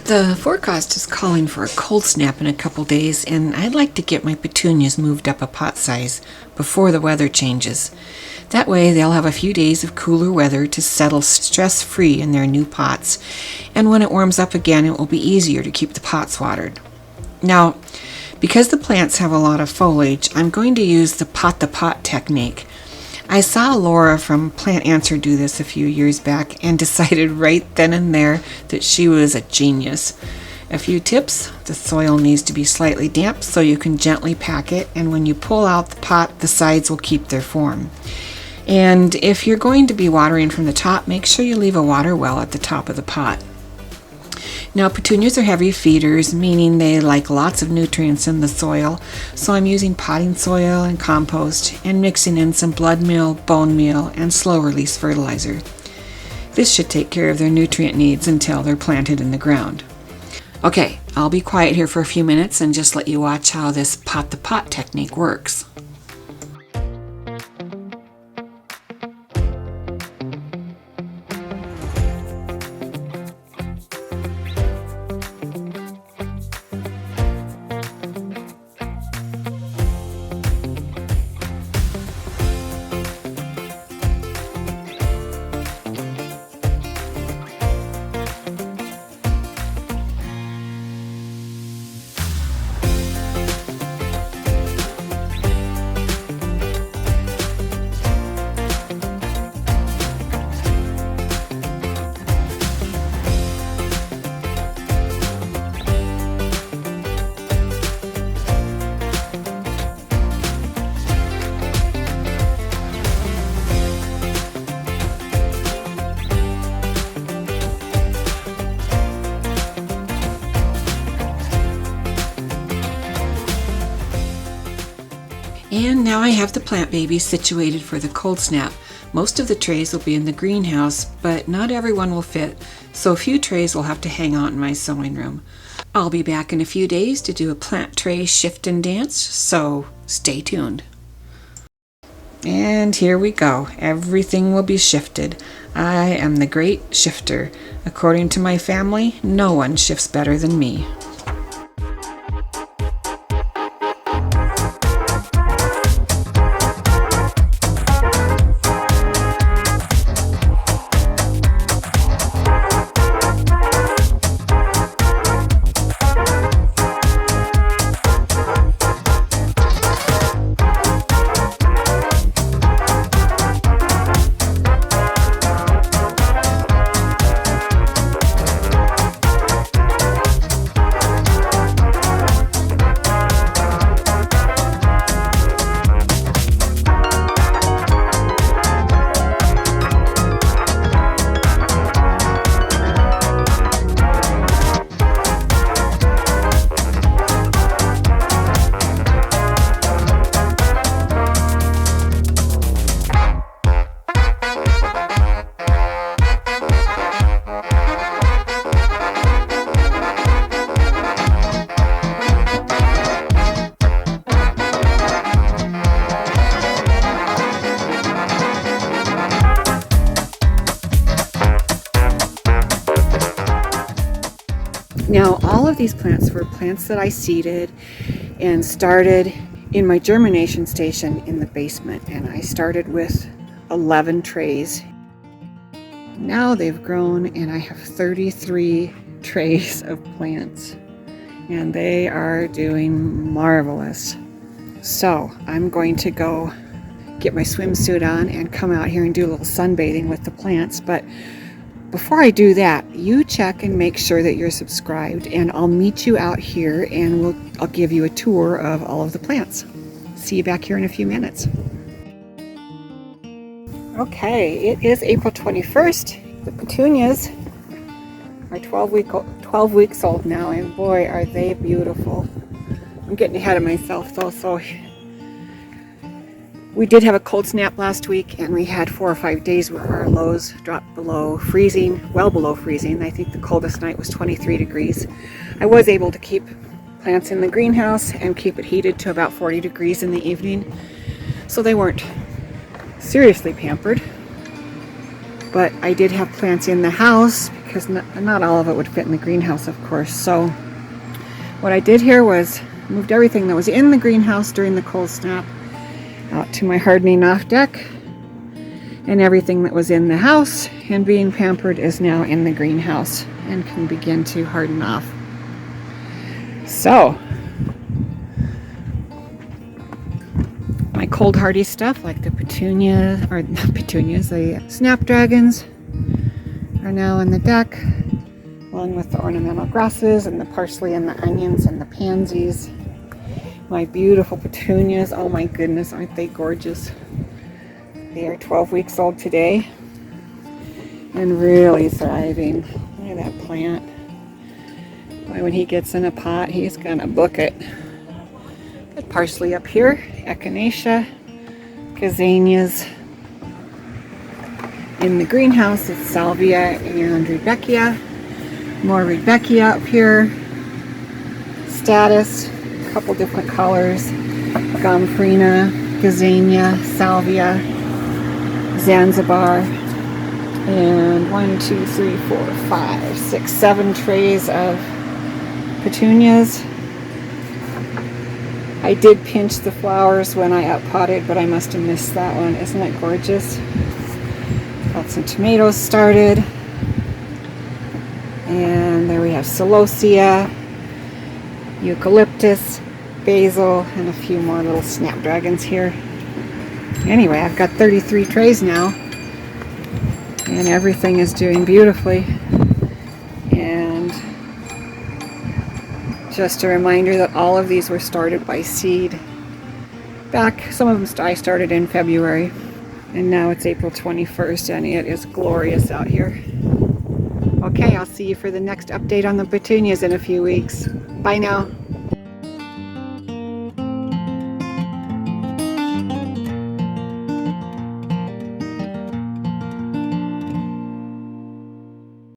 The forecast is calling for a cold snap in a couple days, and I'd like to get my petunias moved up a pot size before the weather changes. That way they'll have a few days of cooler weather to settle stress-free in their new pots, and when it warms up again it will be easier to keep the pots watered. Now, because the plants have a lot of foliage, I'm going to use the pot-the-pot technique. I saw Laura from Plant Answer do this a few years back and decided right then and there that she was a genius. A few tips: the soil needs to be slightly damp so you can gently pack it, and when you pull out the pot, the sides will keep their form. And if you're going to be watering from the top, make sure you leave a water well at the top of the pot. Now, petunias are heavy feeders, meaning they like lots of nutrients in the soil, so I'm using potting soil and compost and mixing in some blood meal, bone meal, and slow-release fertilizer. This should take care of their nutrient needs until they're planted in the ground. Okay, I'll be quiet here for a few minutes and just let you watch how this pot-the-pot technique works. And now I have the plant babies situated for the cold snap. Most of the trays will be in the greenhouse, but not everyone will fit, so a few trays will have to hang out in my sewing room. I'll be back in a few days to do a plant tray shift and dance, so stay tuned. And here we go. Everything will be shifted. I am the great shifter. According to my family, no one shifts better than me. Now, all of these plants were plants that I seeded and started in my germination station in the basement, and I started with 11 trays. Now they've grown and I have 33 trays of plants, and they are doing marvelous. So I'm going to go get my swimsuit on and come out here and do a little sunbathing with the plants, but before I do that, you check and make sure that you're subscribed, and I'll meet you out here and I'll give you a tour of all of the plants. See you back here in a few minutes. Okay, it is April 21st. The petunias are 12 weeks old now, and boy, are they beautiful. I'm getting ahead of myself though, so we did have a cold snap last week, and we had 4 or 5 days where our lows dropped below freezing, well below freezing. I think the coldest night was 23 degrees. I was able to keep plants in the greenhouse and keep it heated to about 40 degrees in the evening, so they weren't seriously pampered. But I did have plants in the house because not all of it would fit in the greenhouse, of course. So what I did here was moved everything that was in the greenhouse during the cold snap out to my hardening off deck, and everything that was in the house and being pampered is now in the greenhouse and can begin to harden off. So my cold hardy stuff like the petunias, or not petunias, the snapdragons are now in the deck, along with the ornamental grasses and the parsley and the onions and the pansies. My beautiful petunias, oh my goodness, aren't they gorgeous? They are 12 weeks old today and really thriving. Look at that plant. Boy, when he gets in a pot, he's gonna book it. Got parsley up here, echinacea, gazanias. In the greenhouse, it's salvia and rudbeckia. More rudbeckia up here. Status, a couple different colors. Gomphrena, gazania, salvia, Zanzibar. And 1, 2, 3, 4, 5, 6, 7 trays of petunias. I did pinch the flowers when I uppotted, but I must have missed that one. Isn't it gorgeous? Got some tomatoes started. And there we have celosia, eucalyptus, basil, and a few more little snapdragons here. Anyway, I've got 33 trays now, and everything is doing beautifully. And just a reminder that all of these were started by seed back. Some of them I started in February, and now it's April 21st, and it is glorious out here. Okay, I'll see you for the next update on the petunias in a few weeks. Bye now.